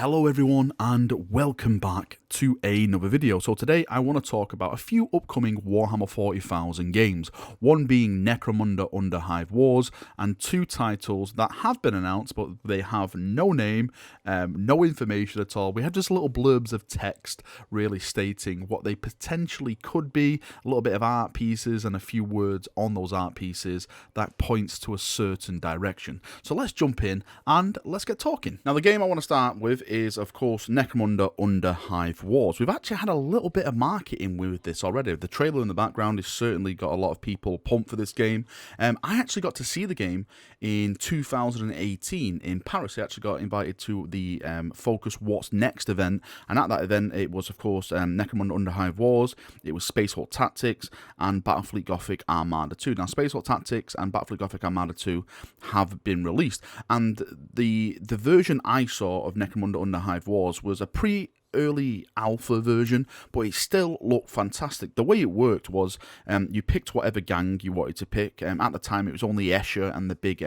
Hello everyone and welcome back to another video. So today I want to talk about a few upcoming Warhammer 40,000 games, one being Necromunda Underhive Wars and two titles that have been announced but they have no name, no information at all. We have just little blurbs of text really stating what they potentially could be, a little bit of art pieces and a few words on those art pieces that points to a certain direction. So let's jump in and let's get talking. Now the game I want to start with is of course Necromunda Underhive Wars. We've actually had a little bit of marketing with this already. The trailer in the background has certainly got a lot of people pumped for this game. I actually got to see the game in 2018 in Paris. I actually got invited to the Focus What's Next event, and at that event it was of course Necromunda Underhive Wars, it was Space Hulk Tactics and Battlefleet Gothic Armada 2. Now Space Hulk Tactics and Battlefleet Gothic Armada 2 have been released, and the version I saw of Necromunda Underhive Wars was a early alpha version, but it still looked fantastic. The way it worked was you picked whatever gang you wanted to pick. At the time it was only Escher and the big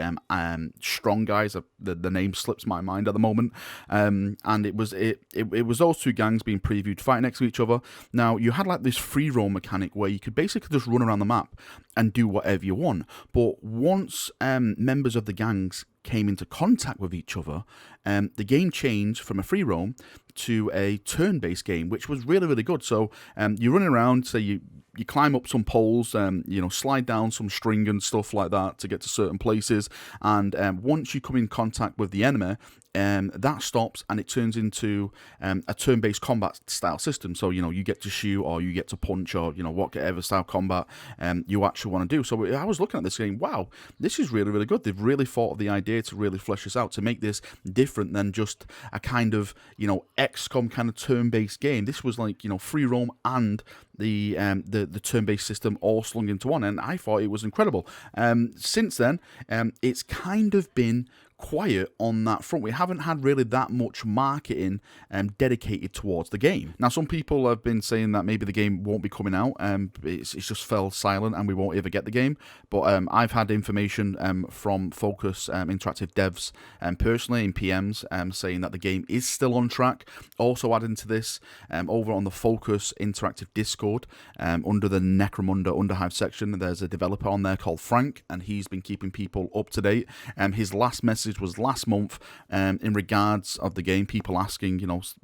strong guys. The name slips my mind at the moment, and it was those two gangs being previewed fighting next to each other. Now you had like this free roam mechanic where you could basically just run around the map and do whatever you want, but once members of the gangs came into contact with each other, the game changed from a free roam to a turn-based game, which was really, really good. So you're running around, say you climb up some poles, slide down some string and stuff like that to get to certain places, and once you come in contact with the enemy, that stops and it turns into a turn-based combat style system. So you get to shoot or you get to punch or whatever style combat you actually want to do. So I was looking at this game, wow, this is really, really good. They've really thought of the idea to really flesh this out, to make this different than just a kind of XCOM kind of turn-based game. This was like free roam and the turn-based system all slung into one, and I thought it was incredible. Since then, it's kind of been quiet on that front. We haven't had really that much marketing dedicated towards the game. Now, some people have been saying that maybe the game won't be coming out. It's just fell silent and we won't ever get the game. But I've had information from Focus Interactive devs personally in PMs saying that the game is still on track. Also adding to this, over on the Focus Interactive Discord, under the Necromunda Underhive section, there's a developer on there called Frank, and he's been keeping people up to date. His last message was last month in regards of the game, people asking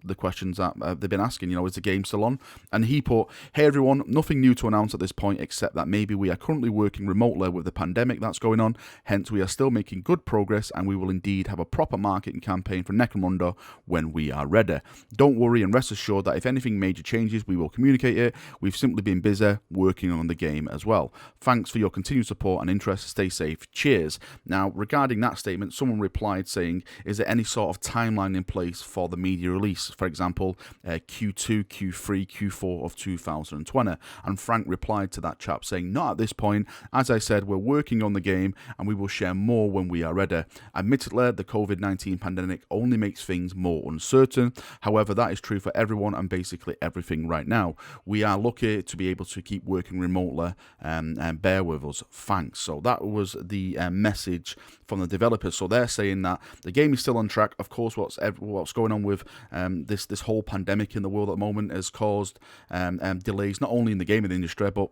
the questions that they've been asking, is the game still on? And he put, hey everyone, nothing new to announce at this point except that maybe we are currently working remotely with the pandemic that's going on, hence we are still making good progress and we will indeed have a proper marketing campaign for Necromunda when we are ready. Don't worry and rest assured that if anything major changes we will communicate it. We've simply been busy working on the game as well. Thanks for your continued support and interest. Stay safe. Cheers. Now regarding that statement, someone replied saying, is there any sort of timeline in place for the media release, for example Q2, Q3, Q4 of 2020? And Frank replied to that chap saying, not at this point. As I said, we're working on the game and we will share more when we are ready. Admittedly, the COVID-19 pandemic only makes things more uncertain. However, that is true for everyone and basically everything right now. We are lucky to be able to keep working remotely, and bear with us. Thanks. So that was the message from the developers. So they're saying that the game is still on track. Of course, what's going on with this whole pandemic in the world at the moment has caused delays not only in the gaming industry but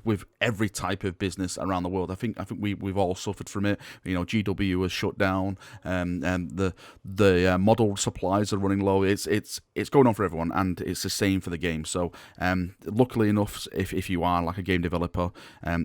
with every type of business around the world. I think we've all suffered from it. GW has shut down, and the model supplies are running low. It's going on for everyone, and it's the same for the game. So luckily enough, if you are like a game developer,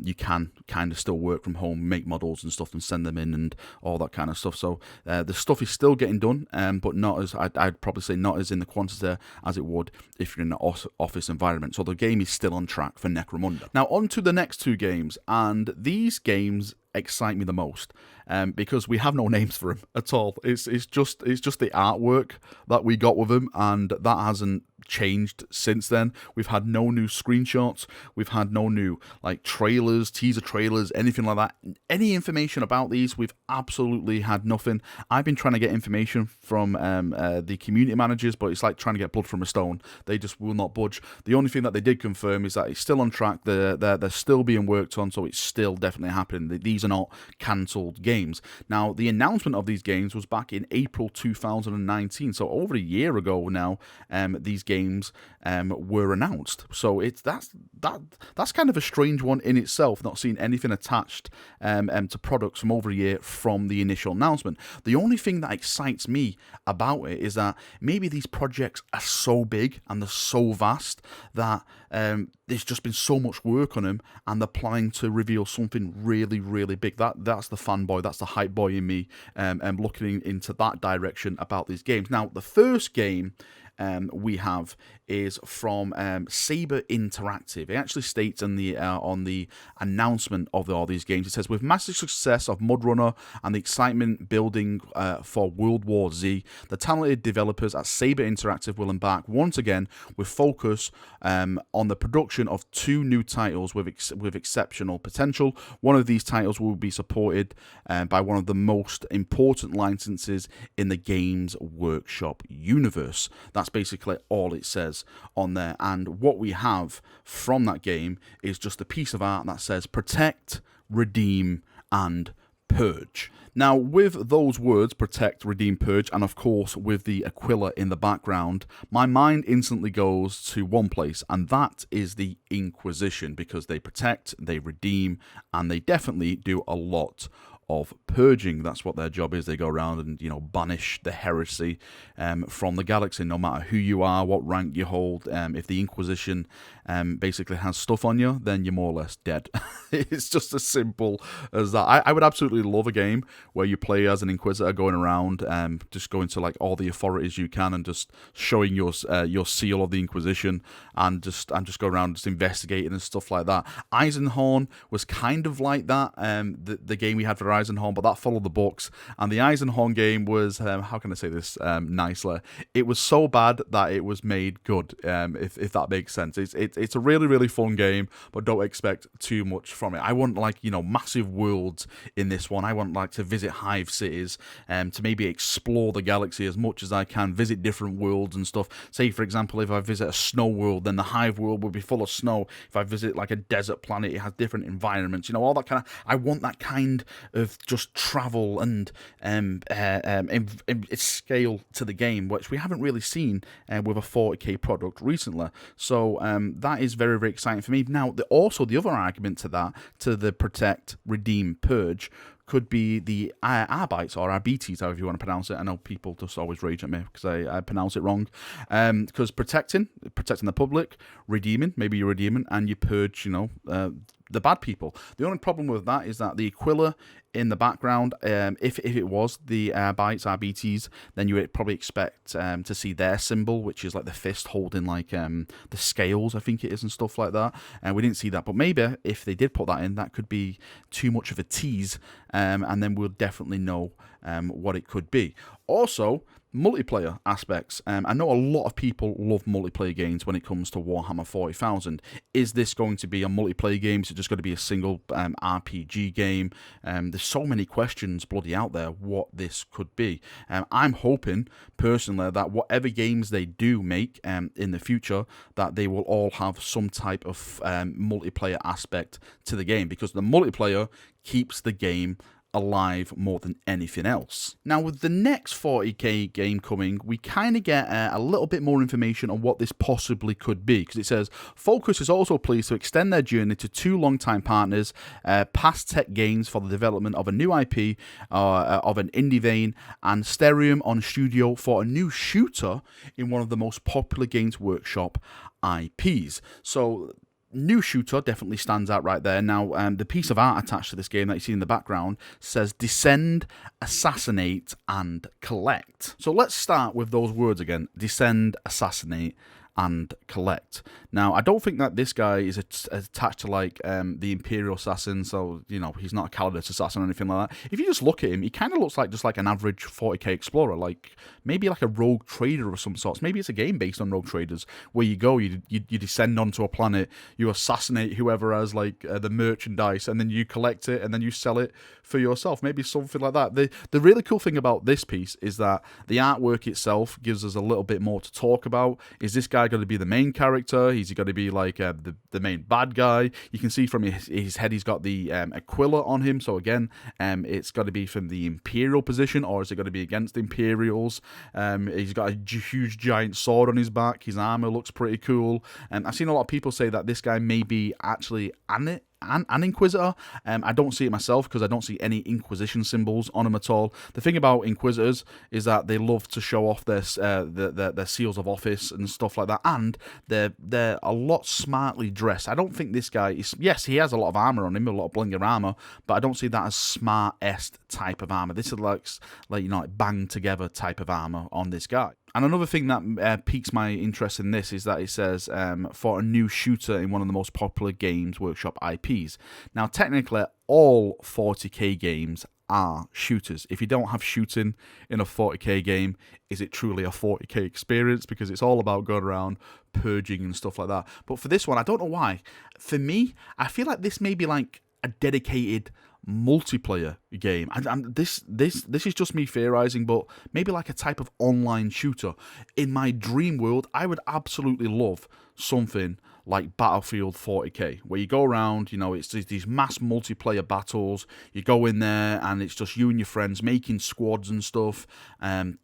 you can kind of still work from home, make models and stuff, and send them in and all that kind of stuff. So the stuff is still getting done, but not as I'd probably say not as in the quantity as it would if you're in an office environment. So the game is still on track for Necromunda. Now on to the next two games, and these games excite me the most because we have no names for them at all. It's just the artwork that we got with them, and that hasn't changed since then. We've had no new screenshots, we've had no new like trailers, teaser trailers, anything like that. Any information about these, we've absolutely had nothing. I've been trying to get information from the community managers, but it's like trying to get blood from a stone. They just will not budge. The only thing that they did confirm is that it's still on track. They're still being worked on, so it's still definitely happening. These are not cancelled games. Now, the announcement of these games was back in April 2019, so over a year ago now. These games were announced, so that's kind of a strange one in itself. Not seeing anything attached to products from over a year from the initial announcement. The only thing that excites me about it is that maybe these projects are so big and they're so vast that there's just been so much work on them, and they're planning to reveal something really, really big. That's the fanboy, that's the hype boy in me, looking into that direction about these games. Now, the first game we have is from Saber Interactive. It actually states on the announcement of all these games, it says, with massive success of Mudrunner and the excitement building for World War Z, the talented developers at Saber Interactive will embark once again with focus on the production of 2 new titles with exceptional potential. One of these titles will be supported by one of the most important licenses in the Games Workshop universe. That's basically all it says on there, and what we have from that game is just a piece of art that says protect, redeem, and purge. Now, with those words, protect, redeem, purge, and of course with the Aquila in the background, my mind instantly goes to one place, and that is the Inquisition, because they protect, they redeem, and they definitely do a lot of purging. That's what their job is. They go around and, banish the heresy from the galaxy, no matter who you are, what rank you hold. If the Inquisition basically has stuff on you, then you're more or less dead. It's just as simple as that. I would absolutely love a game where you play as an Inquisitor going around, just going to like all the authorities you can and just showing your seal of the Inquisition and just go around just investigating and stuff like that. Eisenhorn was kind of like that. The game we had for Eisenhorn, but that followed the books, and the Eisenhorn game was, how can I say this nicely? It was so bad that it was made good, if that makes sense. It's a really, really fun game, but don't expect too much from it. I want massive worlds in this one. I want to visit Hive cities, to maybe explore the galaxy as much as I can, visit different worlds and stuff. Say, for example, if I visit a snow world, then the Hive world will be full of snow. If I visit like a desert planet, it has different environments, all that kind of, I want that kind of just travel and scale to the game, which we haven't really seen with a 40k product recently. So that is very, very exciting for me. Now, the other argument to that, to the protect, redeem, purge, could be the Arbites or Arbites, however you want to pronounce it. I know people just always rage at me because I pronounce it wrong. Because protecting the public, redeeming, maybe you're redeeming, and you purge, the bad people. The only problem with that is that the Aquila in the background, if it was the Arbites, then you would probably expect to see their symbol, which is like the fist holding like the scales, I think it is, and stuff like that. And we didn't see that, but maybe if they did put that in, that could be too much of a tease, and then we'll definitely know what it could be. Also, multiplayer aspects. I know a lot of people love multiplayer games when it comes to Warhammer 40,000. Is this going to be a multiplayer game? Is it just going to be a single RPG game? There's so many questions bloody out there what this could be. I'm hoping, personally, that whatever games they do make in the future, that they will all have some type of multiplayer aspect to the game, because the multiplayer keeps the game alive more than anything else. Now, with the next 40k game coming, we kind of get a little bit more information on what this possibly could be, because it says Focus is also pleased to extend their journey to 2 long-time partners, Past Tech Games for the development of a new IP of an indie vein, and Stereum on Studio for a new shooter in one of the most popular Games Workshop IPs. So new shooter definitely stands out right there. Now, the piece of art attached to this game that you see in the background says descend, assassinate, and collect. So let's start with those words again. Descend, assassinate, and collect. Now, I don't think that this guy is attached to like the Imperial Assassin, so he's not a Calidus Assassin or anything like that. If you just look at him, he kind of looks like just like an average 40k explorer, like maybe like a rogue trader of some sorts. Maybe it's a game based on rogue traders where you go, you descend onto a planet, you assassinate whoever has like the merchandise, and then you collect it and then you sell it for yourself. Maybe something like that. The really cool thing about this piece is that the artwork itself gives us a little bit more to talk about. Is this guy guy going to be the main character? Is he going to be like the main bad guy? You can see from his head he's got the Aquila on him, so again, it's got to be from the Imperial position, or is it going to be against Imperials? He's got a huge giant sword on his back. His armor looks pretty cool. I've seen a lot of people say that this guy may be actually an Inquisitor. I don't see it myself because I don't see any Inquisition symbols on him at all. The thing about Inquisitors is that they love to show off their seals of office and stuff like that, and they're a lot smartly dressed. I don't think this guy is. Yes, he has a lot of armor on him, a lot of blinger armor, but I don't see that as smart-est type of armor. This is like bang together type of armor on this guy. And another thing that piques my interest in this is that it says for a new shooter in one of the most popular Games Workshop IPs. Now, technically, all 40k games are shooters. If you don't have shooting in a 40k game, is it truly a 40k experience? Because it's all about going around purging and stuff like that. But for this one, I don't know why. For me, I feel like this may be like a dedicated multiplayer game. This is just me theorizing, but maybe like a type of online shooter. In my dream world, I would absolutely love something like Battlefield 40k, where you go around, it's these mass multiplayer battles. You go in there and it's just you and your friends making squads and stuff,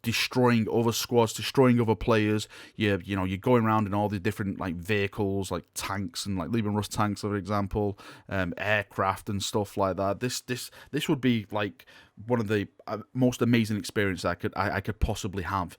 destroying other squads, destroying other players. You're going around in all the different like vehicles, like tanks and like Lieben Rust tanks, for example, aircraft and stuff like that. This would be like one of the most amazing experiences I could possibly have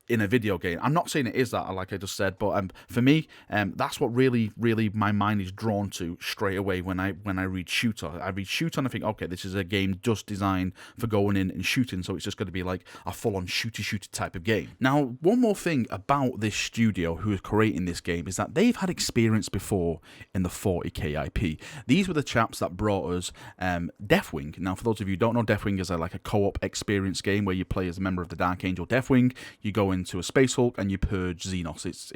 in a video game. I'm not saying it is that, like I just said, but for me, that's what really my mind is drawn to straight away when I read shooter. I read shooter and I think, okay, this is a game just designed for going in and shooting, so it's just going to be like a full-on shooter type of game. Now, one more thing about this studio who is creating this game is that they've had experience before in the 40k IP. These were the chaps that brought us Deathwing. Now, for those of you who don't know, Deathwing is like a co-op experience game where you play as a member of the Dark Angel Deathwing. You go into a Space Hulk and you purge Xenos.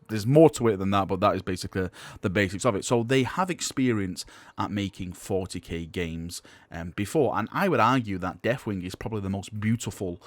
There's more to it than that, but that is basically the basics of it. So they have experience at making 40k games before, and I would argue that Deathwing is probably the most beautiful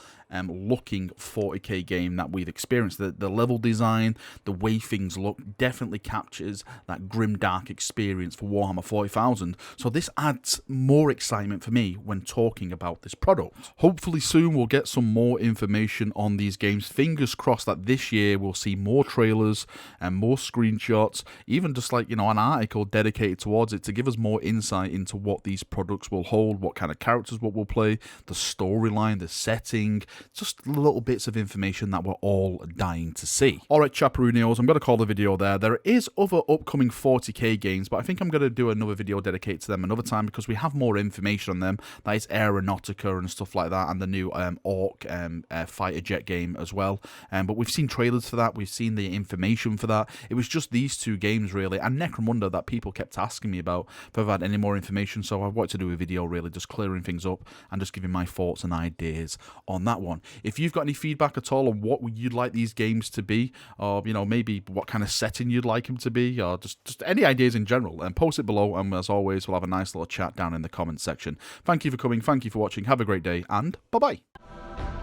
looking 40k game that we've experienced. The level design, the way things look, definitely captures that grim dark experience for Warhammer 40,000. So this adds more excitement for me when talking about this product. Hopefully soon we'll get some more information on these games. Fingers crossed that this year we'll see more trailers and more screenshots, even just like, an article dedicated towards it to give us more insight into what these products will hold, what kind of characters we'll play, the storyline, the setting, just little bits of information that we're all dying to see. Alright, Chaperoonios, I'm going to call the video there. There is other upcoming 40k games, but I think I'm going to do another video dedicated to them another time because we have more information on them. That is Aeronautica and stuff like that, and the new Orc fighter jet game as well. But we've seen trailers for that, we've seen the information for that. It was just these two games really, and Necromunda that people kept asking me about if I've had any more information, so I wanted to do a video really just clearing things up and just giving my thoughts and ideas on that one. If you've got any feedback at all on what you'd like these games to be, or maybe what kind of setting you'd like them to be, or just any ideas in general, and post it below, and as always we'll have a nice little chat down in the comments section. Thank you for coming, thank you for watching, have a great day, and bye bye.